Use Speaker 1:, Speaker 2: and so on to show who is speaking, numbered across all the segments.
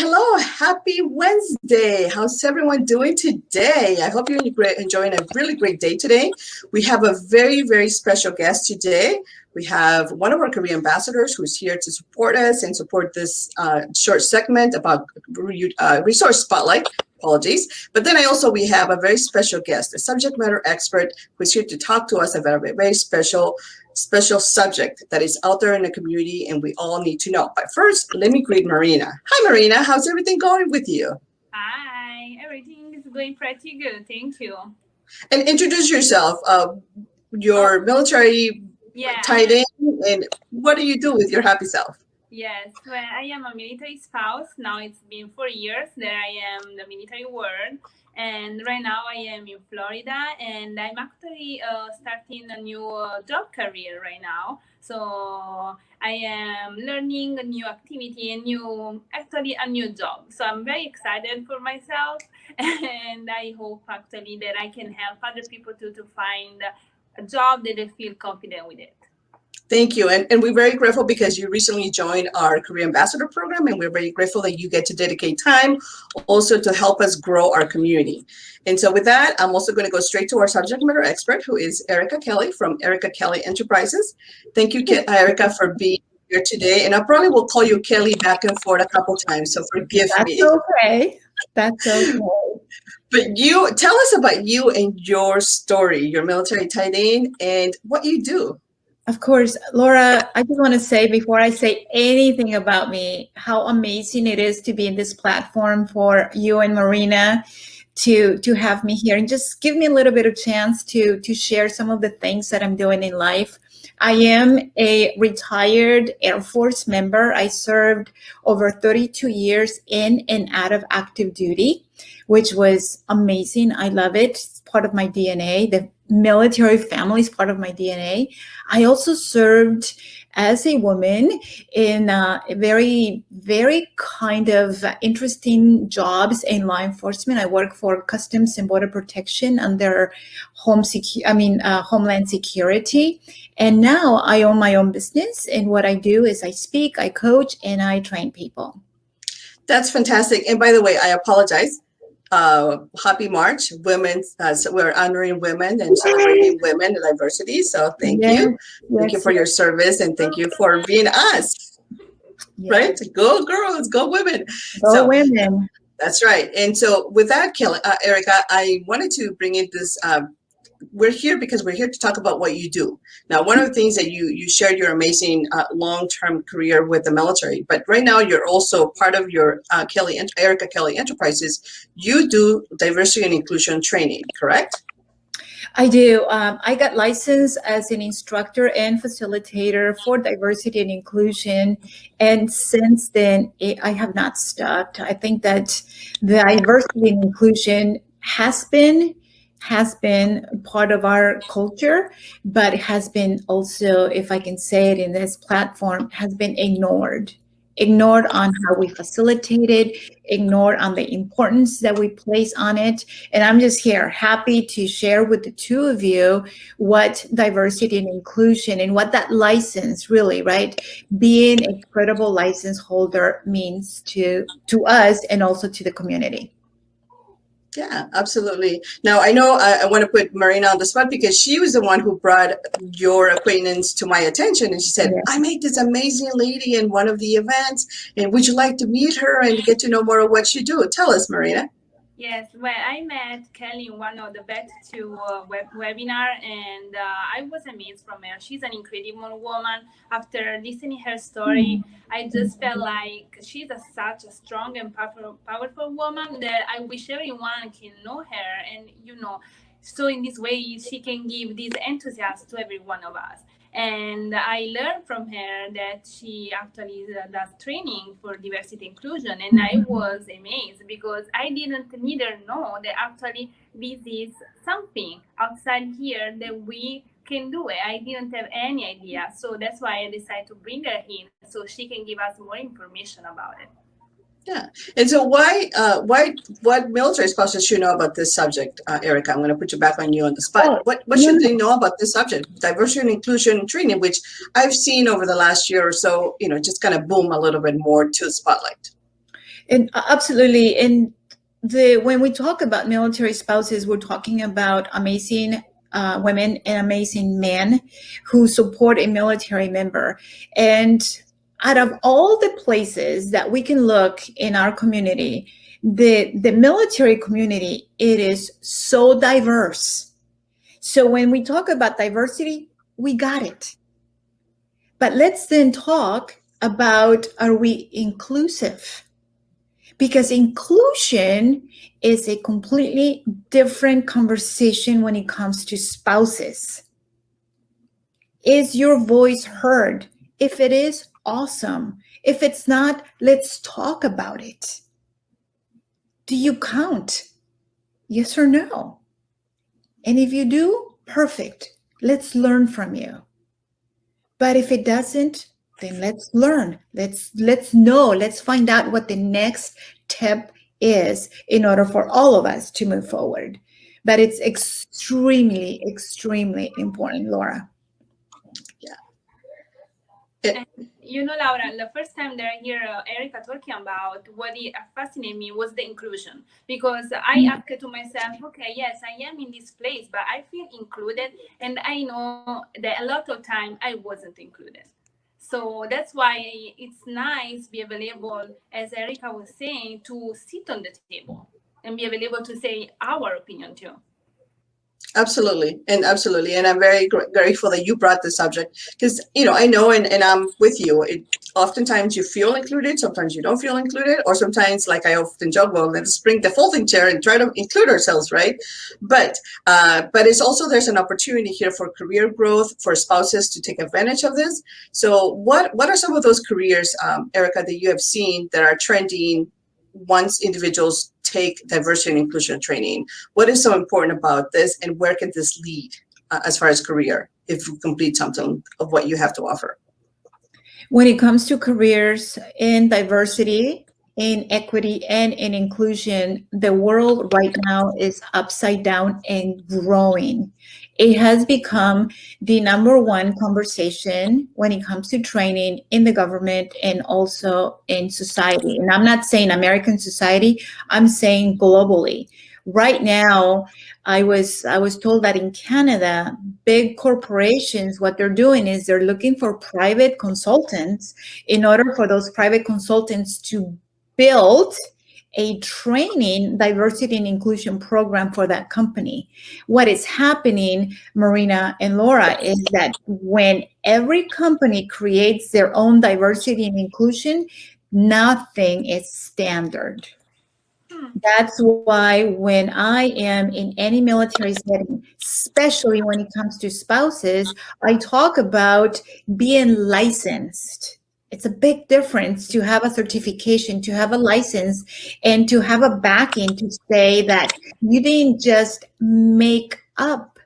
Speaker 1: hello. Happy Wednesday. How's everyone doing today? I hope you're enjoying a really great day today. We have a very, very special guest today. We have one of our career ambassadors who's here to support us and support this short segment about resource spotlight. Apologies. But then we have a very special guest, a subject matter expert who's here to talk to us about a very special subject that is out there in the community and we all need to know. But first, let me greet Marina. Hi, Marina. How's everything going with you?
Speaker 2: Hi, everything is going pretty good. Thank you.
Speaker 1: And introduce yourself. Your military tied in, and what do you do with your happy self?
Speaker 2: Yes, well, I am a military spouse. Now it's been 4 years that I am the military world. And right now I am in Florida and I'm actually starting a new job career right now. So I am learning a new activity, a new job. So I'm very excited for myself and I hope actually that I can help other people to find a job that they feel confident with it.
Speaker 1: Thank you. And we're very grateful because you recently joined our Career Ambassador program, and we're very grateful that you get to dedicate time also to help us grow our community. And so with that, I'm also going to go straight to our subject matter expert, who is Ericka Kelly from Ericka Kelly Enterprises. Thank you, Ericka, for being here today. And I probably will call you Kelly back and forth a couple times, so forgive me.
Speaker 3: That's okay.
Speaker 1: But you tell us about you and your story, your military tied in, and what you do.
Speaker 3: Of course, Laura, I just want to say before I say anything about me, how amazing it is to be in this platform for you and Marina to have me here and just give me a little bit of chance to share some of the things that I'm doing in life. I am a retired Air Force member. I served over 32 years in and out of active duty, which was amazing. I love it. It's part of my DNA. The military family is part of my DNA. I also served as a woman in very, very kind of interesting jobs in law enforcement. I work for Customs and Border Protection under Homeland Security. And now I own my own business. And what I do is I speak, I coach, and I train people.
Speaker 1: That's fantastic. And by the way, I apologize. Happy March, women's. So we're honoring women and celebrating women and diversity. So thank you. Thank you for your service and thank you for being us. Right? Go girls, go women.
Speaker 3: Go women.
Speaker 1: That's right. And so with that, Ericka, I wanted to bring in this. We're here because we're here to talk about what you do. Now, one of the things that you shared your amazing long-term career with the military, but right now you're also part of your Ericka Kelly Enterprises. You do diversity and inclusion training, correct?
Speaker 3: I do. I got licensed as an instructor and facilitator for diversity and inclusion. And since then, I have not stopped. I think that the diversity and inclusion has been part of our culture, but has been also, if I can say it in this platform, has been ignored on how we facilitate it, ignored on the importance that we place on it. And I'm just here happy to share with the two of you what diversity and inclusion and what that license really, right? Being a credible license holder means to us and also to the community.
Speaker 1: Yeah, absolutely. Now, I know I want to put Marina on the spot because she was the one who brought your acquaintance to my attention. And she said, I met this amazing lady in one of the events. And would you like to meet her and get to know more of what she do? Tell us, Marina.
Speaker 2: Yes, well, I met Kelly in one of the Bet2 webinar, and I was amazed from her. She's an incredible woman. After listening her story, I just felt like she's such a strong and powerful woman that I wish everyone can know her. And, so in this way, she can give this enthusiasm to every one of us. And I learned from her that she actually does training for diversity inclusion. And I was amazed because I didn't neither know that actually this is something outside here that we can do it. I didn't have any idea. So that's why I decided to bring her in so she can give us more information about it.
Speaker 1: Yeah. And so what military spouses should know about this subject, Ericka? I'm going to put you back on the spot. What should they know about this subject, diversity and inclusion training, which I've seen over the last year or so, just kind of boom a little bit more to the spotlight?
Speaker 3: And absolutely. And when we talk about military spouses, we're talking about amazing women and amazing men who support a military member. And out of all the places that we can look in our community, the military community, it is so diverse. So when we talk about diversity, we got it. But let's then talk about, are we inclusive? Because inclusion is a completely different conversation when it comes to spouses. Is your voice heard? If it is, awesome. If it's not, let's talk about it. Do you count? Yes or no? And if you do, perfect. Let's learn from you. But if it doesn't, then let's learn. Let's know. Let's find out what the next step is in order for all of us to move forward. But it's extremely, extremely important, Laura.
Speaker 2: And Laura, the first time that I hear Ericka talking about what fascinated me was the inclusion, because I asked to myself, okay, yes, I am in this place, but I feel included, and I know that a lot of time I wasn't included. So that's why it's nice to be available, as Ericka was saying, to sit on the table and be available to say our opinion too.
Speaker 1: Absolutely. And I'm very grateful that you brought the subject, because, I know, and I'm with you. Oftentimes you feel included, sometimes you don't feel included, or sometimes, like I often joke, well, let's bring the folding chair and try to include ourselves, right? But it's also, there's an opportunity here for career growth, for spouses to take advantage of this. So what are some of those careers, Ericka, that you have seen that are trending once individuals take diversity and inclusion training? What is so important about this, and where can this lead as far as career, if you complete something of what you have to offer?
Speaker 3: When it comes to careers in diversity, in equity, and in inclusion, the world right now is upside down and growing. It has become the number one conversation when it comes to training in the government and also in society. And I'm not saying American society, I'm saying globally. Right now, I was told that in Canada, big corporations, what they're doing is they're looking for private consultants in order for those private consultants to build a training diversity and inclusion program for that company. What is happening, Marina and Laura, is that when every company creates their own diversity and inclusion, nothing is standard. That's why when I am in any military setting, especially when it comes to spouses, I talk about being licensed. It's a big difference to have a certification, to have a license, and to have a backing to say that you didn't just make up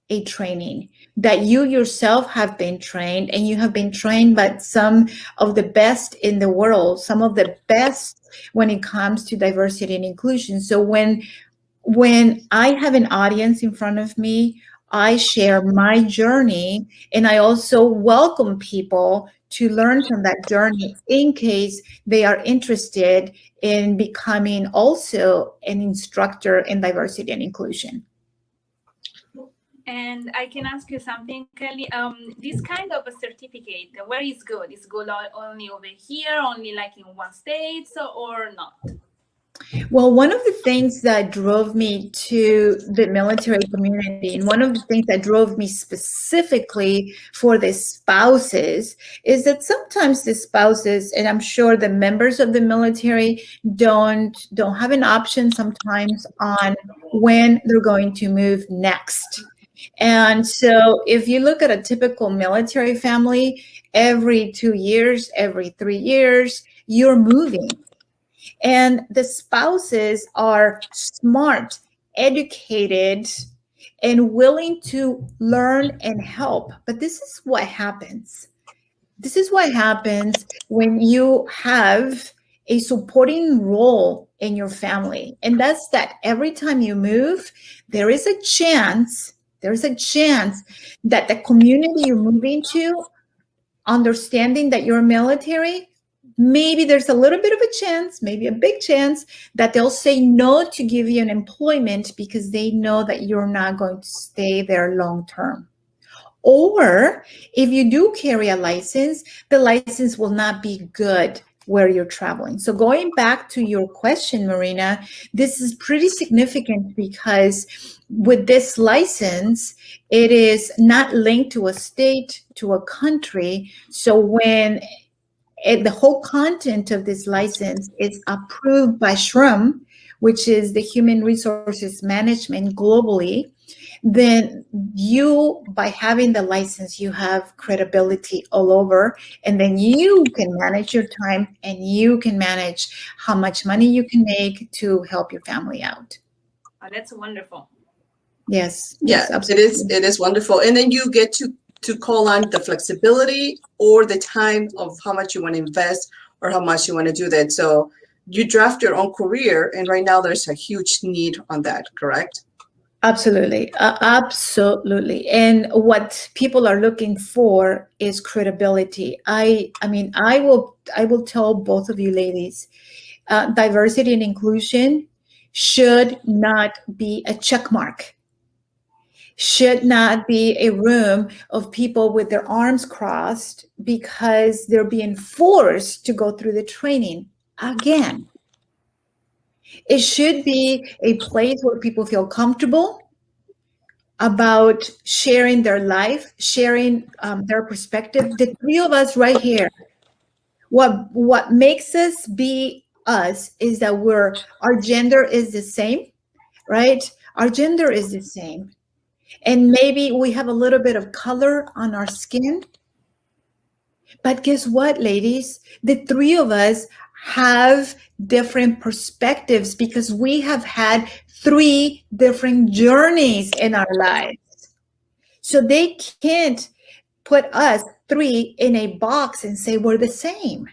Speaker 3: a training, that you yourself have been trained, and you have been trained by some of the best in the world, some of the best when it comes to diversity and inclusion. So when I have an audience in front of me, I share my journey, and I also welcome people to learn from that journey in case they are interested in becoming also an instructor in diversity and inclusion.
Speaker 2: And I can ask you something, Kelly. This kind of a certificate, where is good? Is good only over here, only like in one state, or not?
Speaker 3: Well, one of the things that drove me to the military community, and one of the things that drove me specifically for the spouses, is that sometimes the spouses, and I'm sure the members of the military don't have an option sometimes on when they're going to move next. And so if you look at a typical military family, every 2 years, every 3 years, you're moving. And the spouses are smart, educated, and willing to learn and help. But this is what happens. This is what happens when you have a supporting role in your family. And that's that every time you move, there is a chance that the community you're moving to, understanding that you're military, maybe there's a little bit of a chance, maybe a big chance, that they'll say no to give you an employment because they know that you're not going to stay there long term. Or if you do carry a license, the license will not be good where you're traveling. So going back to your question, Marina, this is pretty significant because with this license, it is not linked to a state, to a country. So when the whole content of this license is approved by SHRM, which is the Human Resources Management globally, then you, by having the license, you have credibility all over, and then you can manage your time and you can manage how much money you can make to help your family out.
Speaker 2: Oh, that's wonderful.
Speaker 3: Yes.
Speaker 1: Yeah,
Speaker 3: yes, absolutely.
Speaker 1: it is wonderful. And then you get to call on the flexibility or the time of how much you want to invest or how much you want to do that. So you draft your own career, and right now there's a huge need on that, correct?
Speaker 3: Absolutely. Absolutely. And what people are looking for is credibility. I mean, I will tell both of you ladies, diversity and inclusion should not be a check mark. Should not be a room of people with their arms crossed because they're being forced to go through the training again. It should be a place where people feel comfortable about sharing their life, sharing their perspective. The three of us right here, what makes us be us is that our gender is the same, right? Our gender is the same. And maybe we have a little bit of color on our skin. But guess what, ladies? The three of us have different perspectives because we have had 3 different journeys in our lives. So they can't put us 3 in a box and say we're the same.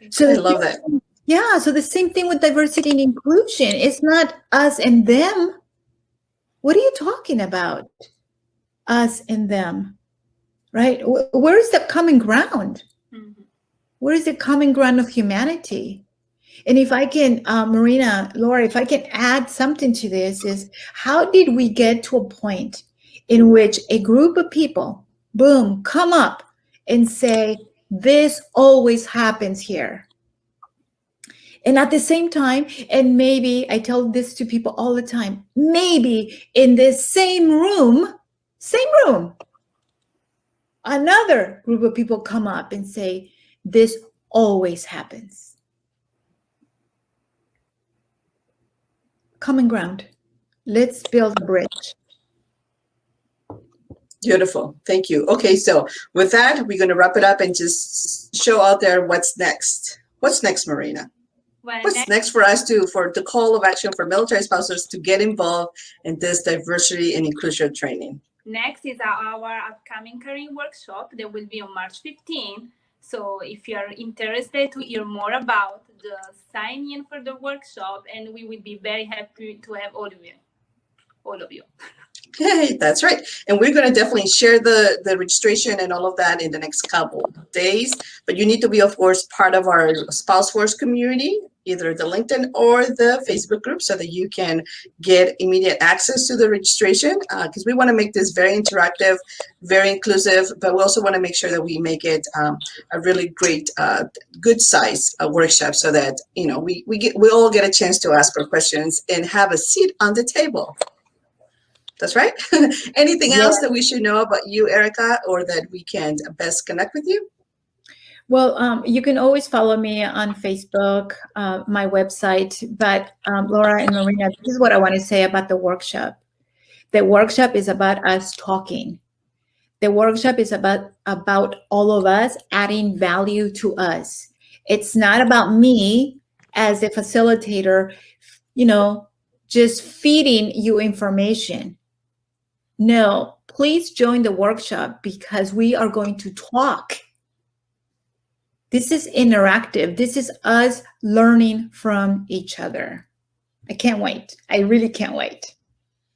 Speaker 3: So
Speaker 1: I love that.
Speaker 3: Yeah, so the same thing with diversity and inclusion. It's not us and them. What are you talking about? Us and them, right? Where is the common ground?
Speaker 2: Mm-hmm.
Speaker 3: Where is the common ground of humanity? And if I can, Marina, Laura, if I can add something to this, is how did we get to a point in which a group of people, boom, come up and say, this always happens here? And at the same time, and maybe I tell this to people all the time, maybe in this same room, another group of people come up and say, this always happens. Common ground. Let's build a bridge.
Speaker 1: Beautiful. Thank you. Okay, so with that, we're going to wrap it up and just show out there what's next. What's next, Marina? What's next for us for the call of action for military spouses to get involved in this diversity and inclusion training?
Speaker 2: Next is our upcoming career workshop that will be on March 15th. So if you're interested to hear more about, just sign in for the workshop, and we will be very happy to have all of you.
Speaker 1: Hey, that's right. And we're going to definitely share the registration and all of that in the next couple of days. But you need to be, of course, part of our Spouse Force community, either the LinkedIn or the Facebook group, so that you can get immediate access to the registration, because we want to make this very interactive, very inclusive, but we also want to make sure that we make it a really great, good size workshop, so that we all get a chance to ask our questions and have a seat on the table. That's right. Anything else that we should know about you, Ericka, or that we can best connect with you?
Speaker 3: Well, you can always follow me on Facebook, my website. But Laura and Marina, this is what I want to say about the workshop. The workshop is about us talking. The workshop is about all of us adding value to us. It's not about me as a facilitator, just feeding you information. No, please join the workshop because we are going to talk. This is interactive. This is us learning from each other. I can't wait. I really can't wait.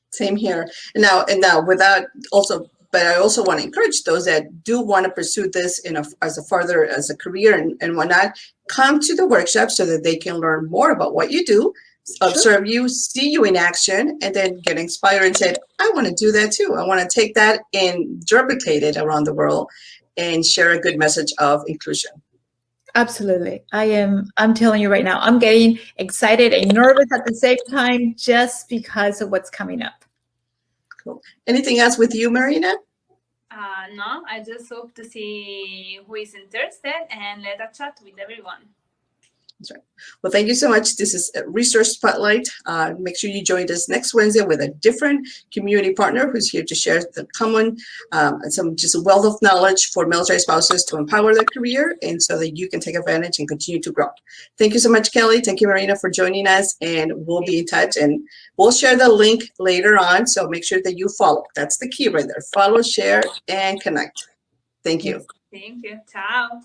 Speaker 1: Same here. And now without also but I also want to encourage those that do want to pursue this as a career and whatnot, come to the workshop so that they can learn more about what you do, observe you, see you in action, and then get inspired and say, I want to do that too. I want to take that and duplicate it around the world and share a good message of inclusion.
Speaker 3: Absolutely. I'm telling you right now, I'm getting excited and nervous at the same time just because of what's coming up.
Speaker 1: Cool. Anything else with you, Marina?
Speaker 2: No, I just hope to see who is interested and let a chat with everyone.
Speaker 1: That's right. Well, thank you so much. This is Resource Spotlight. Make sure you join us next Wednesday with a different community partner who's here to share the common, some just a wealth of knowledge for military spouses to empower their career and so that you can take advantage and continue to grow. Thank you so much, Kelly. Thank you, Marina, for joining us, and we'll be in touch. And we'll share the link later on, so make sure that you follow. That's the key right there. Follow, share, and connect. Thank you.
Speaker 2: Thank you. Ciao.